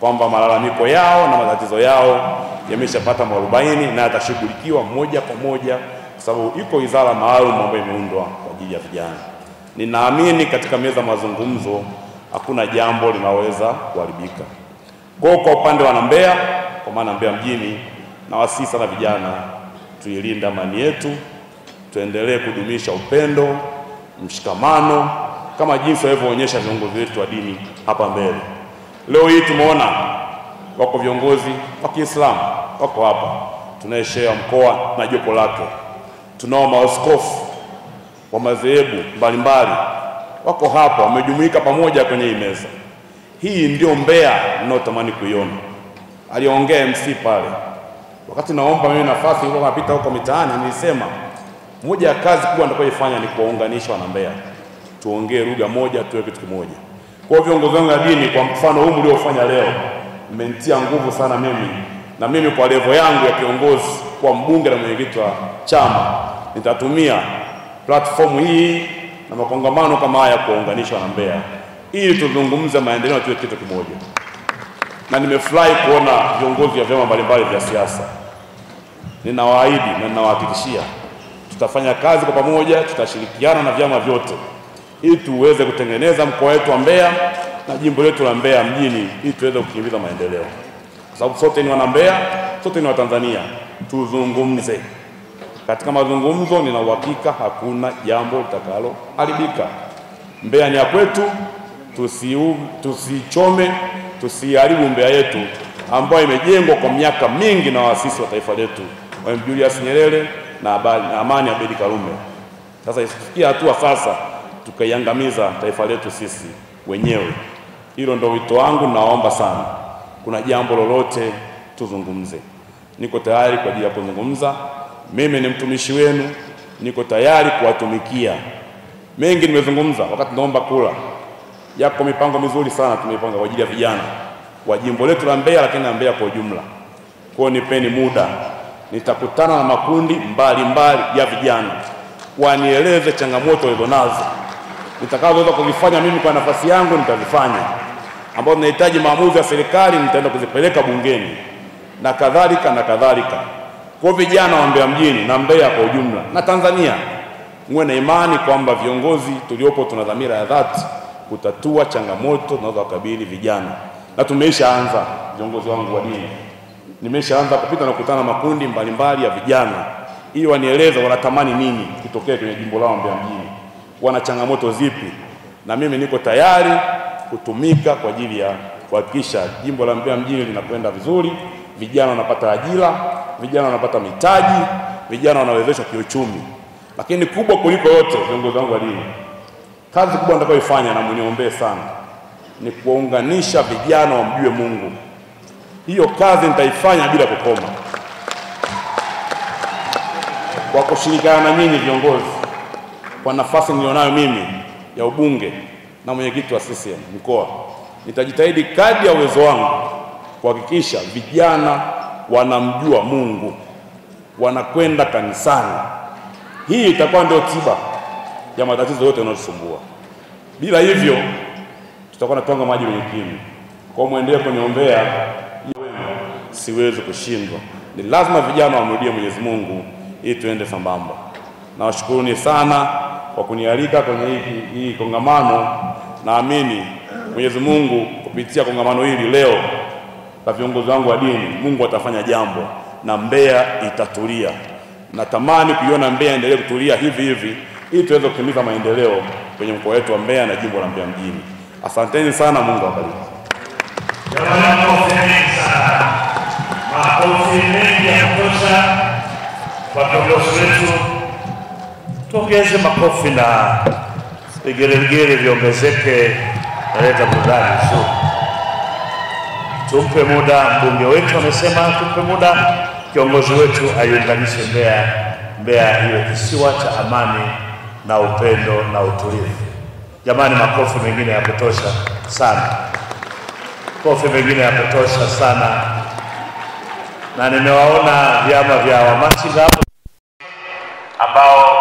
kwamba malalamiko yao na matatizo yao yameshapata mwarobaini na yatashughulikiwa moja kwa moja, kwa sababu iko wizara maalum ambayo imeundwa kwa ajili ya vijana. Ninaamini katika meza mazungumzo hakuna jambo linaweza kuharibika. Kwa upande wa Mbeya, kwa maana Mbeya mjini, na wasii sana vijana, tuilinde amani yetu, tuendelee kudumisha upendo, mshikamano kama jinsi walivyoonyesha viongozi wetu wa dini hapa mbele. Leo hii tumeona wako viongozi wa Kiislamu wako hapa, tunaye shehe wa mkoa na jopo lake, tunao maaskofu wa madhehebu mbalimbali wako hapa, wamejumuika pamoja kwenye hii meza. Hii ndio Mbeya ninayotamani kuiona. Aliongea MC pale, wakati naomba mimi nafasi huko napita huko mitaani, nilisema moja ya kazi kubwa nitakayoifanya ni kuwaunganisha wana Mbeya, tuongee lugha moja, tuwe kitu kimoja. Kwa viongozi wangu wa dini, kwa mfano huu mliofanya leo, mmenitia nguvu sana mimi, na mimi kwa level yangu ya kiongozi, kwa mbunge na mwenyekiti wa chama, nitatumia platform hii na makongamano kama haya kuunganisha wana Mbeya ili tuzungumze maendeleo, tuwe kitu kimoja. Na nimefurahi kuona viongozi wa vyama mbalimbali vya siasa. Ninawaahidi na ninawahakikishia tutafanya kazi kwa pamoja, tutashirikiana na vyama vyote ili tuweze kutengeneza mkoa wetu wa Mbeya na jimbo letu la Mbeya mjini, ili tuweze kukimbiza maendeleo, kwa sababu sote ni wana Mbeya, sote ni Watanzania. Tuzungumze. Katika mazungumzo nina uhakika hakuna jambo litakaloharibika. Mbeya ni ya kwetu, tusichome, tusiharibu Mbeya yetu ambayo imejengwa kwa miaka mingi na waasisi wa taifa letu, Mwalimu Julius Nyerere na Amani Abeid Karume. Sasa isifikia hatua sasa tukaiangamiza taifa letu sisi wenyewe. Hilo ndio wito wangu, naomba sana. Kuna jambo lolote tuzungumze. Niko tayari kwa ajili ya kuzungumza. Mimi ni mtumishi wenu, niko tayari kuwatumikia. Mengi nimezungumza wakati naomba kula. Yako mipango mizuri sana tumepanga kwa ajili ya vijana wa jimbo letu la Mbeya, lakini na Mbeya kwa ujumla. Kwa nipeni muda, nitakutana na makundi mbalimbali ya vijana, wanieleze changamoto walizonazo. Nitakazoweza kuzifanya mimi kwa nafasi yangu nitazifanya, ambapo ninahitaji maamuzi ya serikali nitaenda kuzipeleka bungeni na kadhalika na kadhalika. Kwa vijana wa Mbeya mjini na Mbeya kwa ujumla na Tanzania, muwe na imani kwamba viongozi tuliopo tuna dhamira ya dhati kutatua changamoto zinazowakabili vijana. na tumeshaanza, viongozi wangu wa dini, nimeshaanza kupita na kukutana makundi mbalimbali ya vijana ili wanieleza wanatamani nini kitokee kwenye jimbo lao Mbeya mjini, wana changamoto zipi, na mimi niko tayari kutumika kwa ajili ya kuhakikisha jimbo la Mbeya mjini linakwenda vizuri, vijana wanapata ajira, vijana wanapata mitaji, vijana wanawezeshwa kiuchumi. Lakini kubwa kuliko yote, viongozi wangu wa dini, kazi kubwa nitakayoifanya na mniombee sana ni kuunganisha vijana wamjue Mungu. Hiyo kazi nitaifanya bila kukoma, kwa kushirikiana na nyinyi viongozi, kwa nafasi nilionayo mimi ya ubunge na mwenyekiti wa CCM mkoa. Nitajitahidi kadri ya uwezo wangu kuhakikisha vijana wanamjua Mungu, wanakwenda kanisani. Hii itakuwa ndio tiba ya matatizo yote yanayosumbua. Bila hivyo tutakuwa tunatwanga maji kwenye kinu. Kwa muendelee kuniombea, siwezi kushindwa. Ni lazima vijana wamrudie Mwenyezi Mungu ili tuende sambamba. Nawashukuruni sana kwa kunialika kwenye hii kongamano. Naamini Mwenyezi Mungu kupitia kongamano hili leo na viongozi wangu wa dini, Mungu atafanya jambo na Mbeya itatulia. Natamani kuiona Mbeya endelee kutulia hivi hivi ili tuweze kutimiza maendeleo kwenye mkoa wetu wa Mbeya na jimbo la Mbeya mjini. Asanteni sana, Mungu awabariki. Makofi mengi ya kutosha kwa viongozi wetu. Tuongeze makofi na vigelegele viongezeke, naleta burudani nzuri. Tumpe muda mbunge wetu, amesema tumpe muda kiongozi wetu aiunganishe Mbeya iwe kisiwa cha amani na upendo na utulivu. Jamani, makofi mengine ya kutosha sana, makofi mengine ya kutosha sana. Na nimewaona vyama vya wamachinga hapo ambao